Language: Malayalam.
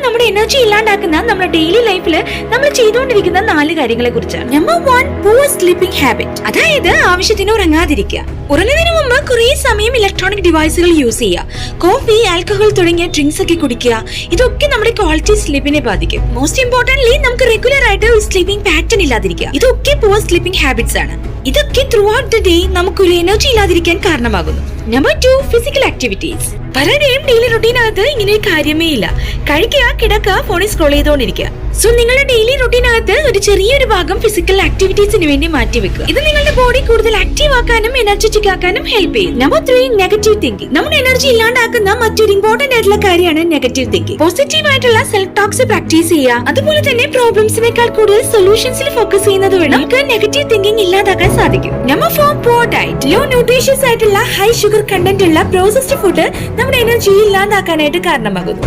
നമ്മുടെ എനർജി ഇല്ലാണ്ടാക്കുന്ന നമ്മുടെ ഡെയിലി ലൈഫിൽ നമ്മൾ ചെയ്തുകൊണ്ടിരിക്കുന്ന 4 കാര്യങ്ങളെ കുറിച്ചാണ്. നമ്പർ 1, പൂർ സ്ലീപ്പിംഗ് ഹാബിറ്റ്. അതായത് ആവശ്യത്തിന് ഉറങ്ങാതിരിക്കുക. ഉറങ്ങുന്നതിന് മുമ്പ് കുറേ സമയം ഇലക്ട്രോണിക് ഡിവൈസുകൾ യൂസ് ചെയ്യുക, കോഫി, ആൽക്കഹോൾ തുടങ്ങിയ ഡ്രിങ്ക്സ് ഒക്കെ കുടിക്കുക. ഇതൊക്കെ നമ്മുടെ ക്വാളിറ്റി സ്ലീപ്പിനെ ബാധിക്കും. മോസ്റ്റ് ഇമ്പോർട്ടന്റ്ലി നമുക്ക് റെഗുലർ ആയിട്ട് ഒരു സ്ലീപ്പിംഗ് പാറ്റേൺ ഇല്ലാതിരിക്കുക. ഇതൊക്കെ പൂർ സ്ലീപ്പിംഗ് ഹാബിറ്റ്സ് ആണ്. ഇതൊക്കെ ത്രൂ ഔട്ട് ദ ഡേ നമുക്കൊരു എനർജി ഇല്ലാതിരിക്കാൻ കാരണമാകുന്നു. Number 2, physical activities. പലരുടെയും ഡെയിലി റുട്ടീനകത്ത് ഇങ്ങനെ ഒരു കാര്യമേ ഇല്ല. കഴിക്കുക, കിടക്കുക, ഫോണിൽ സ്ക്രോൾ ചെയ്തുകൊണ്ടിരിക്കുക. സോ നിങ്ങളുടെ ഡെയിലി റുട്ടീനകത്ത് ഒരു ചെറിയൊരു ഭാഗം ഫിസിക്കൽ ആക്ടിവിറ്റീസിന് വേണ്ടി മാറ്റിവെക്കുക. ഇത് നിങ്ങളുടെ ബോഡി കൂടുതൽ ആക്റ്റീവ് ആക്കാനും എനർജറ്റിക് ആക്കാനും ഹെൽപ്പ് ചെയ്യും. Number 3, negative thinking. നമ്മുടെ എനർജി ഇല്ലാണ്ടാക്കുന്ന മറ്റൊരു ഇമ്പോർട്ടന്റ് ആയിട്ടുള്ള കാര്യമാണ് നെഗറ്റീവ് തിങ്കിങ്. പോസിറ്റീവ് ആയിട്ടുള്ള സെൽഫ് ടോക്സ് പ്രാക്ടീസ് ചെയ്യുക. അതുപോലെ തന്നെ പ്രോബ്ലംസിനേക്കാൾ കൂടുതൽ സൊല്യൂഷൻസിൽ ഫോക്കസ് ചെയ്യുന്നത് വഴി നമുക്ക് നെഗറ്റീവ് തിങ്കിങ് ഇല്ലാതാക്കാൻ സാധിക്കും. നമ്പർ 4, പൂർ ഡയറ്റ്. ലോ ന്യൂട്രീഷ്യസ് ആയിട്ടുള്ള ഹൈ ഷുഗർ കണ്ടന്റ് ഉള്ള പ്രോസസ്ഡ് ഫുഡ് നമ്മുടെ എനർജി ഇല്ലാതാക്കാനായിട്ട് കാരണമാകുന്നു.